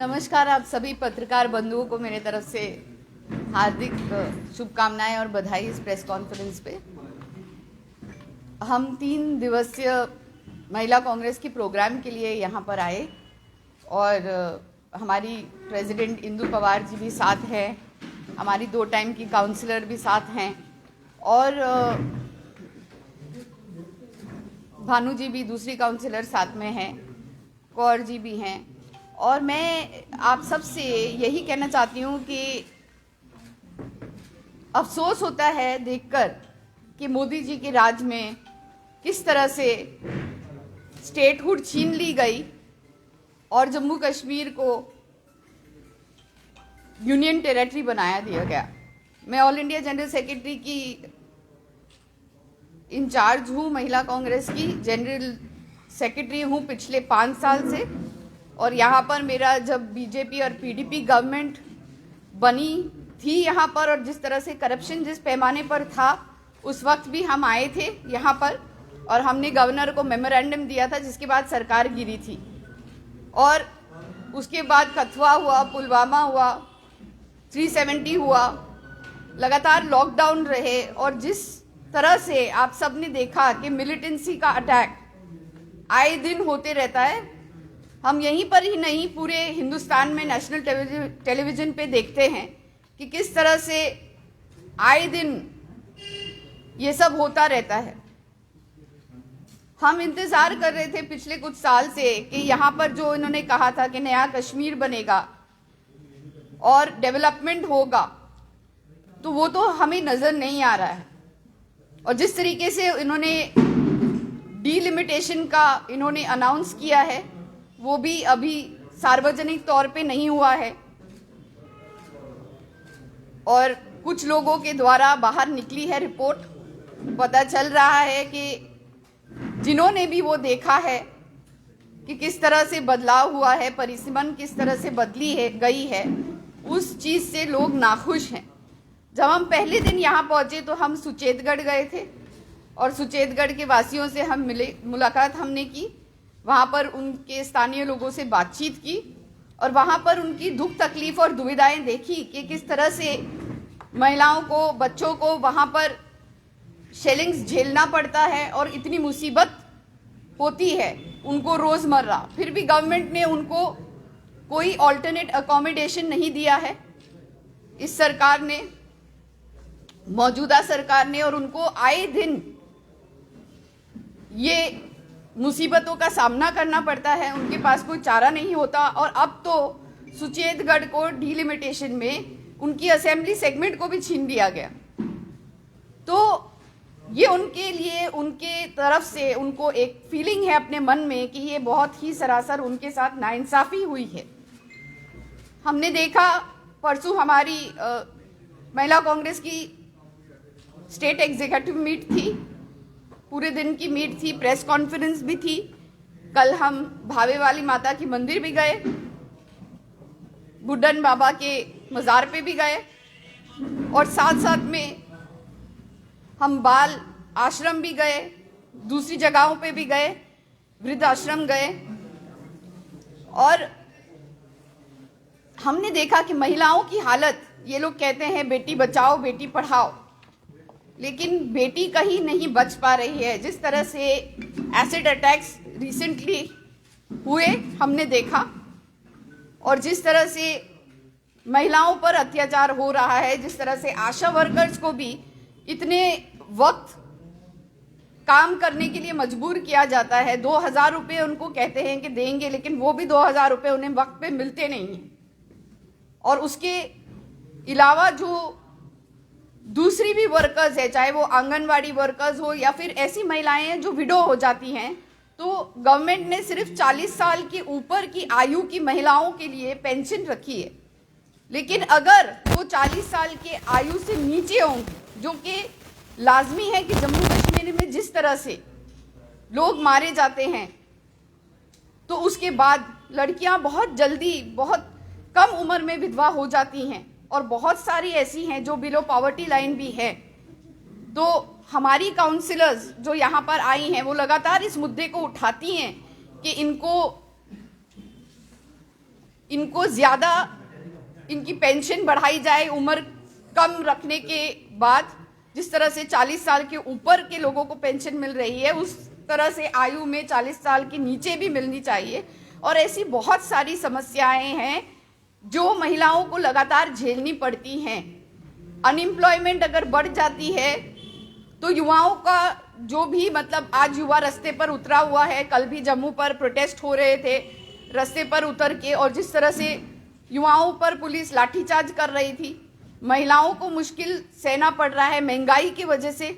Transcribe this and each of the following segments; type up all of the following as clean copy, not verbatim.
नमस्कार। आप सभी पत्रकार बंधुओं को मेरे तरफ से हार्दिक शुभकामनाएं और बधाई इस प्रेस कॉन्फ्रेंस पे। हम 3 दिवसीय महिला कांग्रेस की प्रोग्राम के लिए यहाँ पर आए और हमारी प्रेसिडेंट इंदु पवार जी भी साथ हैं, हमारी 2 टाइम की काउंसलर भी साथ हैं और भानु जी भी दूसरी काउंसलर साथ में हैं, कौर जी भी हैं। और मैं आप सब से यही कहना चाहती हूँ कि अफसोस होता है देखकर कि मोदी जी के राज में किस तरह से स्टेटहुड छीन ली गई और जम्मू कश्मीर को यूनियन टेरिटरी बनाया दिया गया। मैं ऑल इंडिया जनरल सेक्रेटरी की इंचार्ज हूँ, महिला कांग्रेस की जनरल सेक्रेटरी हूँ पिछले 5 साल से। और यहाँ पर मेरा जब बीजेपी और पीडीपी गवर्नमेंट बनी थी यहाँ पर और जिस तरह से करप्शन जिस पैमाने पर था उस वक्त भी हम आए थे यहाँ पर और हमने गवर्नर को मेमोरेंडम दिया था, जिसके बाद सरकार गिरी थी। और उसके बाद कथुआ हुआ, पुलवामा हुआ, 370 हुआ, लगातार लॉकडाउन रहे और जिस तरह से आप सब ने देखा कि मिलिटेंसी का अटैक आए दिन होते रहता है। हम यहीं पर ही नहीं, पूरे हिंदुस्तान में नेशनल टेलीविज़न पे देखते हैं कि किस तरह से आए दिन ये सब होता रहता है। हम इंतज़ार कर रहे थे पिछले कुछ साल से कि यहाँ पर जो इन्होंने कहा था कि नया कश्मीर बनेगा और डेवलपमेंट होगा, तो वो तो हमें नज़र नहीं आ रहा है। और जिस तरीके से इन्होंने डीलिमिटेशन का इन्होंने अनाउंस किया है वो भी अभी सार्वजनिक तौर पे नहीं हुआ है और कुछ लोगों के द्वारा बाहर निकली है रिपोर्ट। पता चल रहा है कि जिन्होंने भी वो देखा है कि किस तरह से बदलाव हुआ है, परिसीमन किस तरह से बदली है गई है, उस चीज़ से लोग नाखुश हैं। जब हम पहले दिन यहाँ पहुँचे तो हम सुचेतगढ़ गए थे और सुचेतगढ़ के वासियों से हम मिले, मुलाकात हमने की, वहाँ पर उनके स्थानीय लोगों से बातचीत की और वहाँ पर उनकी दुख तकलीफ और दुविधाएं देखी कि किस तरह से महिलाओं को, बच्चों को वहाँ पर शेलिंग्स झेलना पड़ता है और इतनी मुसीबत होती है उनको रोज़मर्रा। फिर भी गवर्नमेंट ने उनको कोई ऑल्टरनेट अकोमोडेशन नहीं दिया है इस सरकार ने, मौजूदा सरकार ने, और उनको आए दिन ये मुसीबतों का सामना करना पड़ता है, उनके पास कोई चारा नहीं होता। और अब तो सुचेतगढ़ को डीलिमिटेशन में उनकी असेंबली सेगमेंट को भी छीन लिया गया। तो ये उनके लिए, उनके तरफ से उनको एक फीलिंग है अपने मन में कि ये बहुत ही सरासर उनके साथ नाइंसाफ़ी हुई है। हमने देखा परसों हमारी महिला कांग्रेस की स्टेट एग्जीक्यूटिव मीट थी, पूरे दिन की मीट थी, प्रेस कॉन्फ्रेंस भी थी। कल हम भावे वाली माता की मंदिर भी गए, बुड्ढन बाबा के मज़ार पे भी गए और साथ साथ में हम बाल आश्रम भी गए, दूसरी जगहों पे भी गए, वृद्ध आश्रम गए। और हमने देखा कि महिलाओं की हालत, ये लोग कहते हैं बेटी बचाओ बेटी पढ़ाओ, लेकिन बेटी कहीं नहीं बच पा रही है। जिस तरह से एसिड अटैक्स रिसेंटली हुए हमने देखा और जिस तरह से महिलाओं पर अत्याचार हो रहा है, जिस तरह से आशा वर्कर्स को भी इतने वक्त काम करने के लिए मजबूर किया जाता है। 2000 रुपये उनको कहते हैं कि देंगे, लेकिन वो भी 2000 रुपये उन्हें वक्त पे मिलते नहीं हैं। और उसके अलावा जो दूसरी भी वर्कर्स है, चाहे वो आंगनवाड़ी वर्कर्स हो या फिर ऐसी महिलाएं हैं जो विडो हो जाती हैं, तो गवर्नमेंट ने सिर्फ 40 साल के ऊपर की आयु की महिलाओं के लिए पेंशन रखी है। लेकिन अगर वो 40 साल के आयु से नीचे होंगे, जो कि लाजमी है कि जम्मू कश्मीर में जिस तरह से लोग मारे जाते हैं, तो उसके बाद लड़कियां बहुत जल्दी, बहुत कम उम्र में विधवा हो जाती हैं और बहुत सारी ऐसी हैं जो बिलो पॉवर्टी लाइन भी है। तो हमारी काउंसिलर्स जो यहाँ पर आई हैं वो लगातार इस मुद्दे को उठाती हैं कि इनको इनको ज़्यादा इनकी पेंशन बढ़ाई जाए उम्र कम रखने के बाद। जिस तरह से 40 साल के ऊपर के लोगों को पेंशन मिल रही है, उस तरह से आयु में 40 साल के नीचे भी मिलनी चाहिए। और ऐसी बहुत सारी समस्याएं हैं जो महिलाओं को लगातार झेलनी पड़ती हैं। अनएम्प्लॉयमेंट अगर बढ़ जाती है तो युवाओं का जो भी मतलब आज युवा रास्ते पर उतरा हुआ है, कल भी जम्मू पर प्रोटेस्ट हो रहे थे रास्ते पर उतर के, और जिस तरह से युवाओं पर पुलिस लाठीचार्ज कर रही थी, महिलाओं को मुश्किल सहना पड़ रहा है महंगाई की वजह से।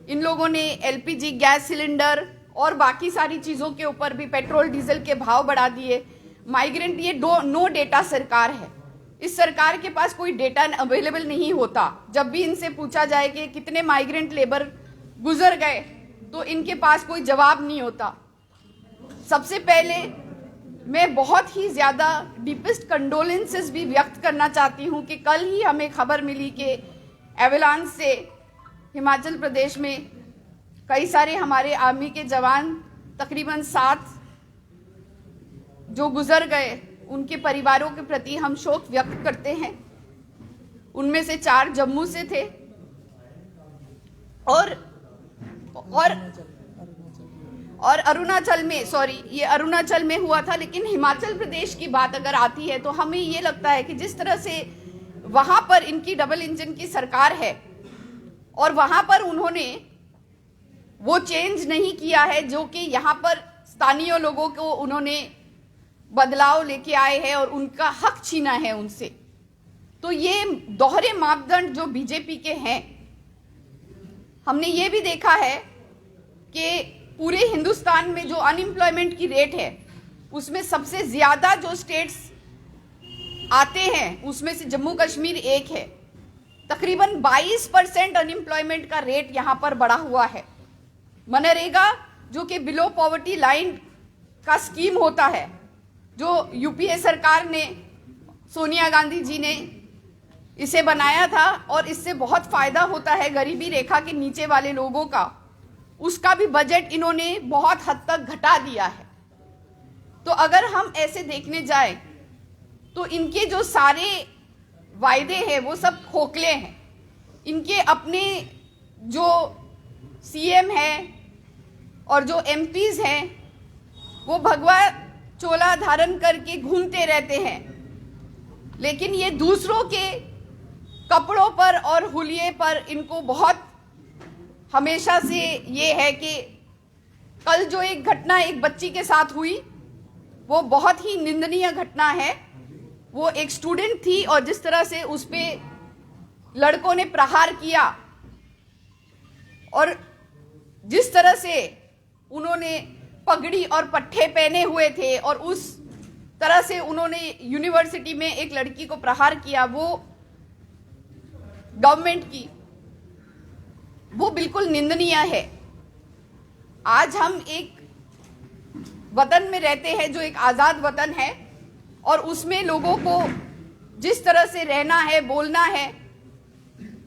इन लोगों ने एलपीजी गैस सिलेंडर और बाकी सारी चीज़ों के ऊपर भी पेट्रोल डीजल के भाव बढ़ा दिए। माइग्रेंट, ये नो डेटा सरकार है। इस सरकार के पास कोई डेटा अवेलेबल नहीं होता। जब भी इनसे पूछा जाए कि कितने माइग्रेंट लेबर गुजर गए तो इनके पास कोई जवाब नहीं होता। सबसे पहले मैं बहुत ही ज़्यादा डीपेस्ट कंडोलेंसेस भी व्यक्त करना चाहती हूँ कि कल ही हमें खबर मिली कि एवलांच से हिमाचल प्रदेश में कई सारे हमारे आर्मी के जवान, तकरीबन 7 जो गुजर गए, उनके परिवारों के प्रति हम शोक व्यक्त करते हैं। उनमें से 4 जम्मू से थे और अरुणाचल में, ये अरुणाचल में हुआ था। लेकिन हिमाचल प्रदेश की बात अगर आती है तो हमें ये लगता है कि जिस तरह से वहां पर इनकी डबल इंजन की सरकार है और वहां पर उन्होंने वो चेंज नहीं किया है जो कि यहाँ पर स्थानीय लोगों को उन्होंने बदलाव लेके आए हैं और उनका हक छीना है उनसे। तो ये दोहरे मापदंड जो बीजेपी के हैं, हमने ये भी देखा है कि पूरे हिंदुस्तान में जो अनएम्प्लॉयमेंट की रेट है उसमें सबसे ज़्यादा जो स्टेट्स आते हैं उसमें से जम्मू कश्मीर एक है। तकरीबन 22% अनएम्प्लॉयमेंट का रेट यहाँ पर बढ़ा हुआ है। मनरेगा जो कि बिलो पॉवर्टी लाइन का स्कीम होता है, जो यूपीए सरकार ने, सोनिया गांधी जी ने इसे बनाया था और इससे बहुत फ़ायदा होता है गरीबी रेखा के नीचे वाले लोगों का, उसका भी बजट इन्होंने बहुत हद तक घटा दिया है। तो अगर हम ऐसे देखने जाएं तो इनके जो सारे वायदे हैं वो सब खोखले हैं। इनके अपने जो सीएम हैं और जो एमपीज हैं वो भगवा चोला धारण करके घूमते रहते हैं, लेकिन ये दूसरों के कपड़ों पर और हुलिये पर इनको बहुत हमेशा से ये है कि कल जो एक घटना एक बच्ची के साथ हुई वो बहुत ही निंदनीय घटना है। वो एक स्टूडेंट थी और जिस तरह से उस पे लड़कों ने प्रहार किया और जिस तरह से उन्होंने पगड़ी और पट्टे पहने हुए थे और उस तरह से उन्होंने यूनिवर्सिटी में एक लड़की को प्रहार किया, वो गवर्नमेंट की, वो बिल्कुल निंदनीय है। आज हम एक वतन में रहते हैं जो एक आज़ाद वतन है और उसमें लोगों को जिस तरह से रहना है, बोलना है,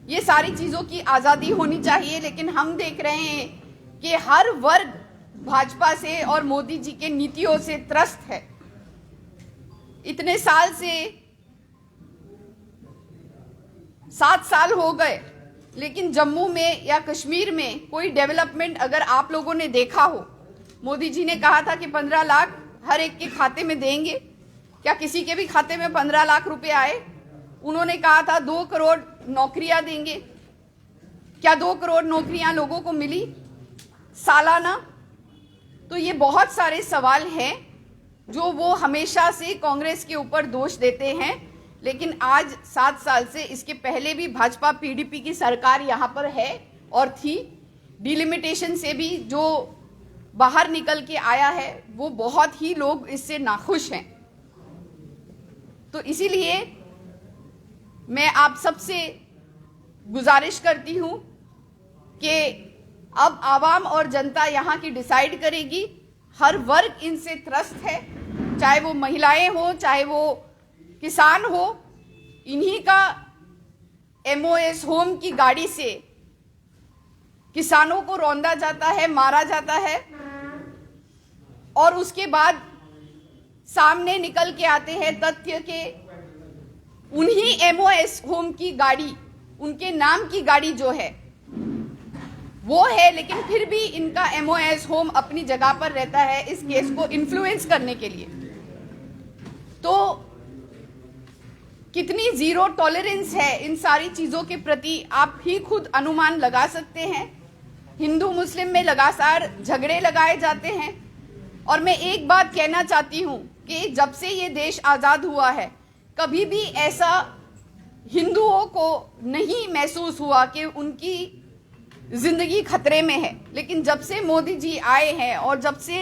ये सारी चीज़ों की आज़ादी होनी चाहिए। लेकिन हम देख रहे हैं कि हर वर्ग भाजपा से और मोदी जी के नीतियों से त्रस्त है। इतने साल से 7 साल हो गए, लेकिन जम्मू में या कश्मीर में कोई डेवलपमेंट अगर आप लोगों ने देखा हो, मोदी जी ने कहा था कि 15 लाख हर एक के खाते में देंगे। क्या किसी के भी खाते में 15 लाख रुपए आए? उन्होंने कहा था 2 करोड़ नौकरियां देंगे। क्या 2 करोड़ नौकरियां लोगों को मिली सालाना? तो ये बहुत सारे सवाल हैं जो वो हमेशा से कांग्रेस के ऊपर दोष देते हैं। लेकिन आज 7 साल से, इसके पहले भी भाजपा पीडीपी की सरकार यहाँ पर है और थी। डिलिमिटेशन से भी जो बाहर निकल के आया है वो बहुत ही लोग इससे नाखुश हैं। तो इसीलिए मैं आप सबसे गुजारिश करती हूँ कि अब आवाम और जनता यहाँ की डिसाइड करेगी। हर वर्ग इनसे त्रस्त है, चाहे वो महिलाएं हो, चाहे वो किसान हो। इन्हीं का एमओएस होम की गाड़ी से किसानों को रौंदा जाता है, मारा जाता है और उसके बाद सामने निकल के आते हैं तथ्य के उन्हीं एमओएस होम की गाड़ी, उनके नाम की गाड़ी जो है वो है, लेकिन फिर भी इनका एमओएस होम अपनी जगह पर रहता है इस केस को इन्फ्लुएंस करने के लिए। तो कितनी जीरो टॉलरेंस है इन सारी चीजों के प्रति आप ही खुद अनुमान लगा सकते हैं। हिंदू मुस्लिम में लगातार झगड़े लगाए जाते हैं और मैं एक बात कहना चाहती हूं कि जब से ये देश आजाद हुआ है कभी भी ऐसा हिंदुओं को नहीं महसूस हुआ कि उनकी जिंदगी खतरे में है। लेकिन जब से मोदी जी आए हैं और जब से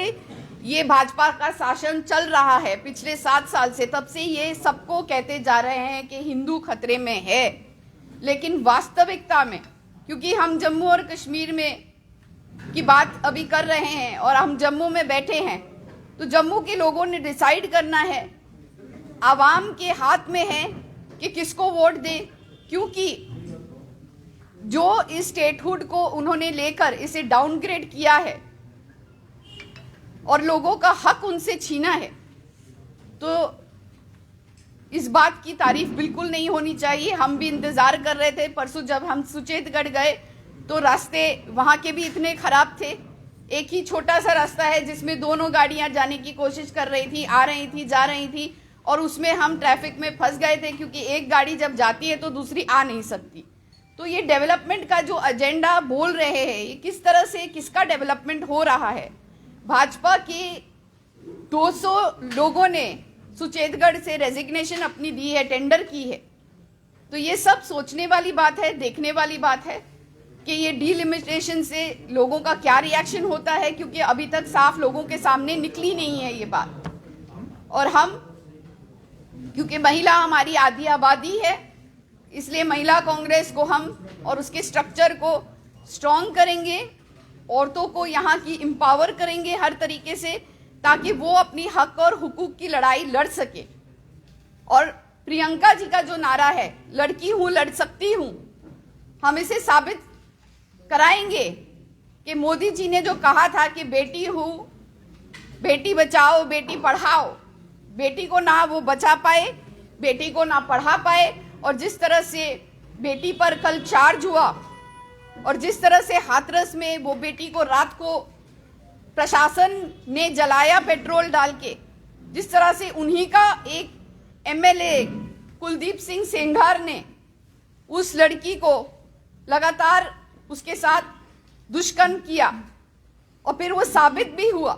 ये भाजपा का शासन चल रहा है पिछले 7 साल से, तब से ये सबको कहते जा रहे हैं कि हिंदू खतरे में है। लेकिन वास्तविकता में, क्योंकि हम जम्मू और कश्मीर में की बात अभी कर रहे हैं और हम जम्मू में बैठे हैं, तो जम्मू के लोगों ने डिसाइड करना है, आवाम के हाथ में है कि किसको वोट दें, क्योंकि जो इस स्टेटहुड को उन्होंने लेकर इसे डाउनग्रेड किया है और लोगों का हक उनसे छीना है, तो इस बात की तारीफ बिल्कुल नहीं होनी चाहिए। हम भी इंतजार कर रहे थे, परसों जब हम सुचेतगढ़ गए तो रास्ते वहां के भी इतने खराब थे। एक ही छोटा सा रास्ता है जिसमें दोनों गाड़ियां जाने की कोशिश कर रही थी, आ रही थी, जा रही थी, और उसमें हम ट्रैफिक में फंस गए थे क्योंकि एक गाड़ी जब जाती है तो दूसरी आ नहीं सकती। तो ये डेवलपमेंट का जो एजेंडा बोल रहे हैं, ये किस तरह से किसका डेवलपमेंट हो रहा है। भाजपा के 200 लोगों ने सुचेतगढ़ से रेजिग्नेशन अपनी दी है, टेंडर की है। तो ये सब सोचने वाली बात है, देखने वाली बात है कि ये डीलिमिटेशन से लोगों का क्या रिएक्शन होता है, क्योंकि अभी तक साफ लोगों के सामने निकली नहीं है ये बात। और हम, क्योंकि महिला हमारी आधी आबादी है, इसलिए महिला कांग्रेस को हम और उसके स्ट्रक्चर को स्ट्रॉन्ग करेंगे, औरतों को यहाँ की एम्पावर करेंगे हर तरीके से, ताकि वो अपनी हक और हुकूक की लड़ाई लड़ सके। और प्रियंका जी का जो नारा है, लड़की हूँ लड़ सकती हूँ, हम इसे साबित कराएंगे कि मोदी जी ने जो कहा था कि बेटी हूँ, बेटी बचाओ बेटी पढ़ाओ, बेटी को ना वो बचा पाए, बेटी को ना पढ़ा पाए, और जिस तरह से बेटी पर कल चार्ज हुआ और जिस तरह से हाथरस में वो बेटी को रात को प्रशासन ने जलाया पेट्रोल डाल के, जिस तरह से उन्हीं का एक एमएलए कुलदीप सिंह सेंघार ने उस लड़की को लगातार उसके साथ दुष्कर्म किया और फिर वो साबित भी हुआ।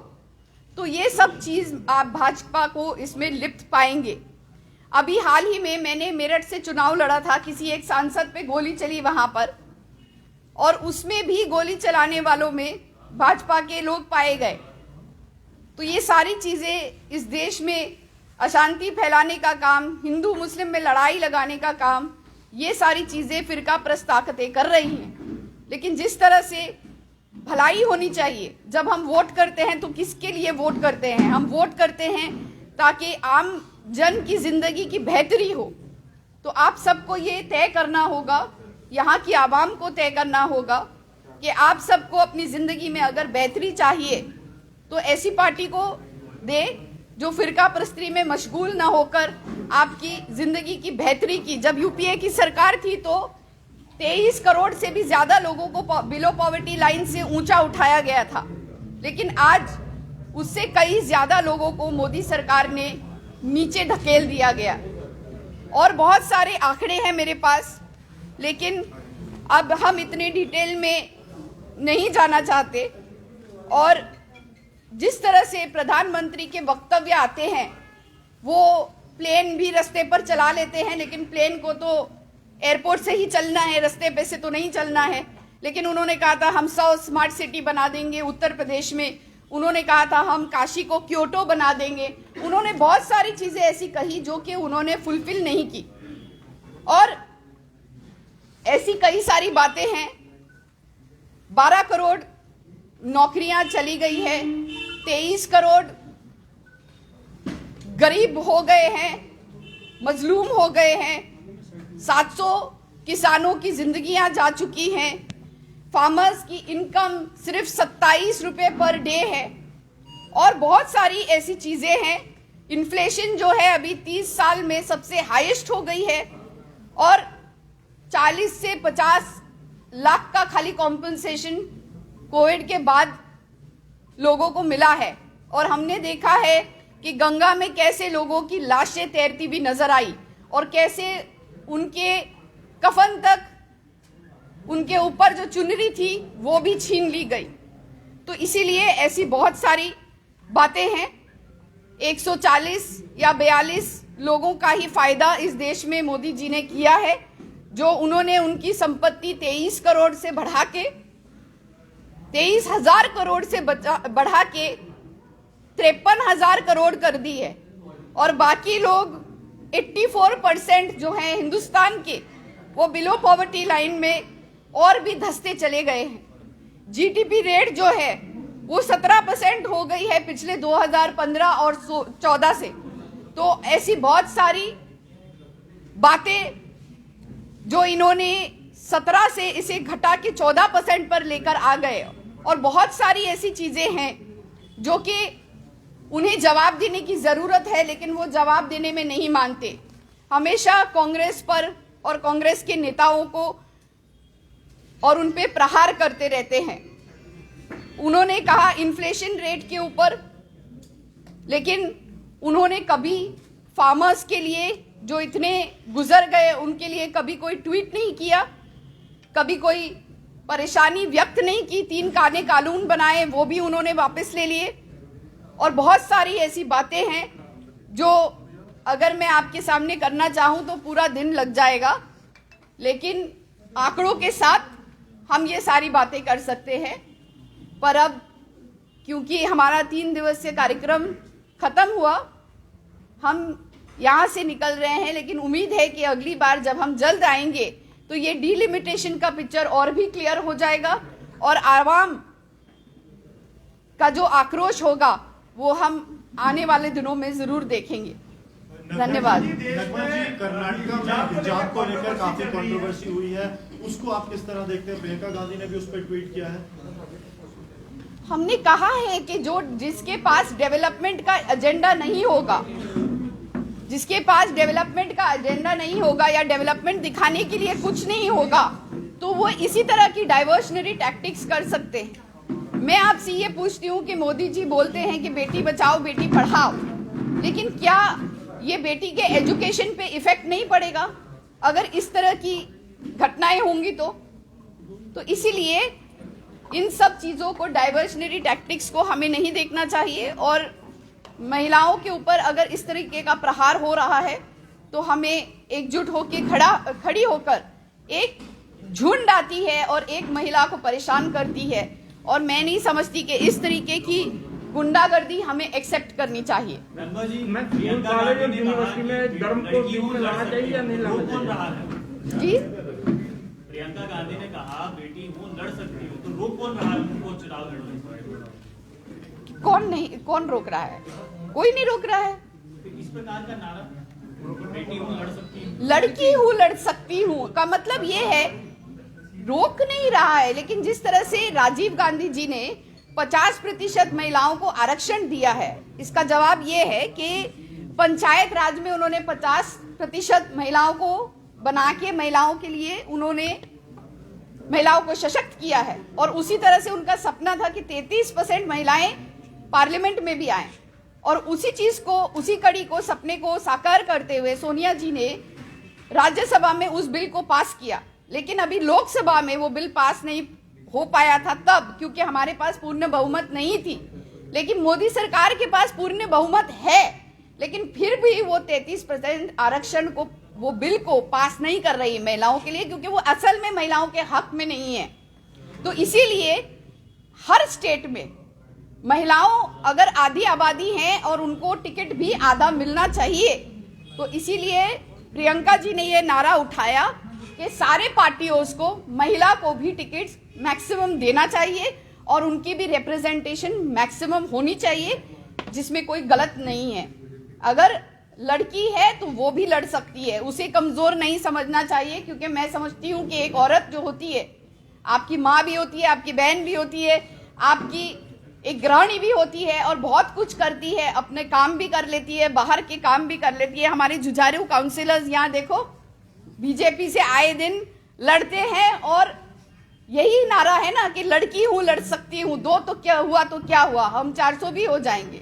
तो ये सब चीज आप भाजपा को इसमें लिप्त पाएंगे। अभी हाल ही में मैंने मेरठ से चुनाव लड़ा था, किसी एक सांसद पे गोली चली वहां पर, और उसमें भी गोली चलाने वालों में भाजपा के लोग पाए गए। तो ये सारी चीजें इस देश में अशांति फैलाने का काम, हिंदू मुस्लिम में लड़ाई लगाने का काम, ये सारी चीजें फिरका प्रस्त ताकतें कर रही हैं। लेकिन जिस तरह से भलाई होनी चाहिए, जब हम वोट करते हैं तो किसके लिए वोट करते हैं? हम वोट करते हैं ताकि आम जन की जिंदगी की बेहतरी हो। तो आप सबको ये तय करना होगा, यहाँ की आवाम को तय करना होगा कि आप सबको अपनी जिंदगी में अगर बेहतरी चाहिए तो ऐसी पार्टी को दे जो फिरका परस्ती में मशगूल ना होकर आपकी जिंदगी की बेहतरी की। जब यूपीए की सरकार थी तो 23 करोड़ से भी ज्यादा लोगों को बिलो पॉवर्टी लाइन से ऊंचा उठाया गया था, लेकिन आज उससे कई ज्यादा लोगों को मोदी सरकार ने नीचे धकेल दिया गया। और बहुत सारे आंकड़े हैं मेरे पास, लेकिन अब हम इतने डिटेल में नहीं जाना चाहते। और जिस तरह से प्रधानमंत्री के वक्तव्य आते हैं, वो प्लेन भी रास्ते पर चला लेते हैं, लेकिन प्लेन को तो एयरपोर्ट से ही चलना है, रास्ते पे से तो नहीं चलना है। लेकिन उन्होंने कहा था हम 100 स्मार्ट सिटी बना देंगे उत्तर प्रदेश में, उन्होंने कहा था हम काशी को क्योटो बना देंगे, उन्होंने बहुत सारी चीजें ऐसी कही जो कि उन्होंने फुलफिल नहीं की। और ऐसी कई सारी बातें हैं। 12 करोड़ नौकरियां चली गई है, 23 करोड़ गरीब हो गए हैं, मजलूम हो गए हैं, 700 किसानों की जिंदगियां जा चुकी हैं, फार्मर्स की इनकम सिर्फ 27 रुपए पर डे है, और बहुत सारी ऐसी चीजें हैं। इन्फ्लेशन जो है अभी 30 साल में सबसे हाईएस्ट हो गई है और 40 से 50 लाख का खाली कॉम्पनसेशन कोविड के बाद लोगों को मिला है। और हमने देखा है कि गंगा में कैसे लोगों की लाशें तैरती भी नजर आई और कैसे उनके कफन तक, उनके ऊपर जो चुनरी थी वो भी छीन ली गई। तो इसीलिए ऐसी बहुत सारी बातें हैं। 140 या 42 लोगों का ही फायदा इस देश में मोदी जी ने किया है, जो उन्होंने उनकी संपत्ति 23 करोड़ से बढ़ा के 23,000 करोड़ से बढ़ा के 53,000 करोड़ कर दी है। और बाकी लोग 84% जो हैं हिंदुस्तान के, वो बिलो पॉवर्टी लाइन में और भी धंसते चले गए हैं। जीडीपी रेट जो है वो 17% हो गई है पिछले 2015 और 14 से। तो ऐसी बहुत सारी बातें जो इन्होंने 17 से इसे घटा के 14% पर लेकर आ गए, और बहुत सारी ऐसी चीजें हैं जो कि उन्हें जवाब देने की जरूरत है, लेकिन वो जवाब देने में नहीं मानते। हमेशा कांग्रेस पर और कांग्रेस के नेताओं को और उन पे प्रहार करते रहते हैं। उन्होंने कहा इन्फ्लेशन रेट के ऊपर, लेकिन उन्होंने कभी फार्मर्स के लिए जो इतने गुजर गए उनके लिए कभी कोई ट्वीट नहीं किया, कभी कोई परेशानी व्यक्त नहीं की। 3 काले कानून बनाए, वो भी उन्होंने वापस ले लिए। और बहुत सारी ऐसी बातें हैं जो अगर मैं आपके सामने करना चाहूं तो पूरा दिन लग जाएगा, लेकिन आंकड़ों के साथ हम ये सारी बातें कर सकते हैं। पर अब क्योंकि हमारा 3 दिवसीय कार्यक्रम खत्म हुआ, हम यहाँ से निकल रहे हैं, लेकिन उम्मीद है कि अगली बार जब हम जल्द आएंगे तो ये डिलिमिटेशन का पिक्चर और भी क्लियर हो जाएगा और आवाम का जो आक्रोश होगा वो हम आने वाले दिनों में जरूर देखेंगे। धन्यवाद। नगमा जी, कर्नाटक में हिजाब को लेकर काफी कंट्रोवर्सी हुई है, उसको आप किस तरह देखते हैं? प्रियंका गांधी ने भी उस पर ट्वीट किया है। हमने कहा है कि जो जिसके पास डेवलपमेंट का एजेंडा नहीं होगा, जिसके पास डेवलपमेंट का एजेंडा नहीं होगा या डेवलपमेंट दिखाने के लिए कुछ नहीं होगा, तो वो इसी तरह की डाइवर्शनरी टैक्टिक्स कर सकते हैं। मैं आपसे ये पूछती हूँ कि मोदी जी बोलते हैं कि बेटी बचाओ बेटी पढ़ाओ, लेकिन क्या ये बेटी के एजुकेशन पे इफेक्ट नहीं पड़ेगा अगर इस तरह की घटनाएं होंगी? तो इसीलिए इन सब चीज़ों को, डाइवर्शनरी टैक्टिक्स को हमें नहीं देखना चाहिए। और महिलाओं के ऊपर अगर इस तरीके का प्रहार हो रहा है तो हमें एकजुट होकर खड़ी होकर, एक झुंड आती है और एक महिला को परेशान करती है, और मैं नहीं समझती कि इस तरीके की गुंडागर्दी हमें एक्सेप्ट करनी चाहिए। यूनिवर्सिटी में धर्म को बीच में लाना चाहिए या नहीं लाना चाहिए? जी, प्रियंका गांधी ने कहा बेटी वो लड़ सकती हो, तो रोक कौन रहा है उनको चुनाव लड़ने से? कौन रोक रहा है? कोई नहीं रोक रहा है। इस प्रकार का नारा, बेटी हूँ लड़ सकती हूँ, लड़की हूँ लड़ सकती हूँ का मतलब ये है, रोक नहीं रहा है। लेकिन जिस तरह से राजीव गांधी जी ने 50% महिलाओं को आरक्षण दिया है, इसका जवाब ये है कि पंचायत राज में उन्होंने 50% महिलाओं को बना के महिलाओं के लिए उन्होंने महिलाओं को सशक्त किया है। और उसी तरह से उनका सपना था कि 33% महिलाएं पार्लियामेंट में भी आए, और उसी चीज को, उसी कड़ी को, सपने को साकार करते हुए सोनिया जी ने राज्यसभा में उस बिल को पास किया। लेकिन अभी लोकसभा में वो बिल पास नहीं हो पाया था, तब क्योंकि हमारे पास पूर्ण बहुमत नहीं थी। लेकिन मोदी सरकार के पास पूर्ण बहुमत है, लेकिन फिर भी वो 33% आरक्षण को, वो बिल को पास नहीं कर रही है महिलाओं के लिए, क्योंकि वो असल में महिलाओं के हक में नहीं है। तो इसीलिए हर स्टेट में महिलाओं अगर आधी आबादी हैं और उनको टिकट भी आधा मिलना चाहिए, तो इसीलिए प्रियंका जी ने ये नारा उठाया कि सारे पार्टियों को महिला को भी टिकट्स मैक्सिमम देना चाहिए और उनकी भी रिप्रेजेंटेशन मैक्सिमम होनी चाहिए, जिसमें कोई गलत नहीं है। अगर लड़की है तो वो भी लड़ सकती है, उसे कमजोर नहीं समझना चाहिए। क्योंकि मैं समझती हूँ कि एक औरत जो होती है, आपकी माँ भी होती है, आपकी बहन भी होती है, आपकी एक गृहिणी भी होती है और बहुत कुछ करती है, अपने काम भी कर लेती है, बाहर के काम भी कर लेती है। हमारे जुझारू काउंसिलर्स यहाँ देखो बीजेपी से आए दिन लड़ते हैं और यही नारा है ना कि लड़की हूं लड़ सकती हूं, दो तो क्या हुआ, हम 400 भी हो जाएंगे।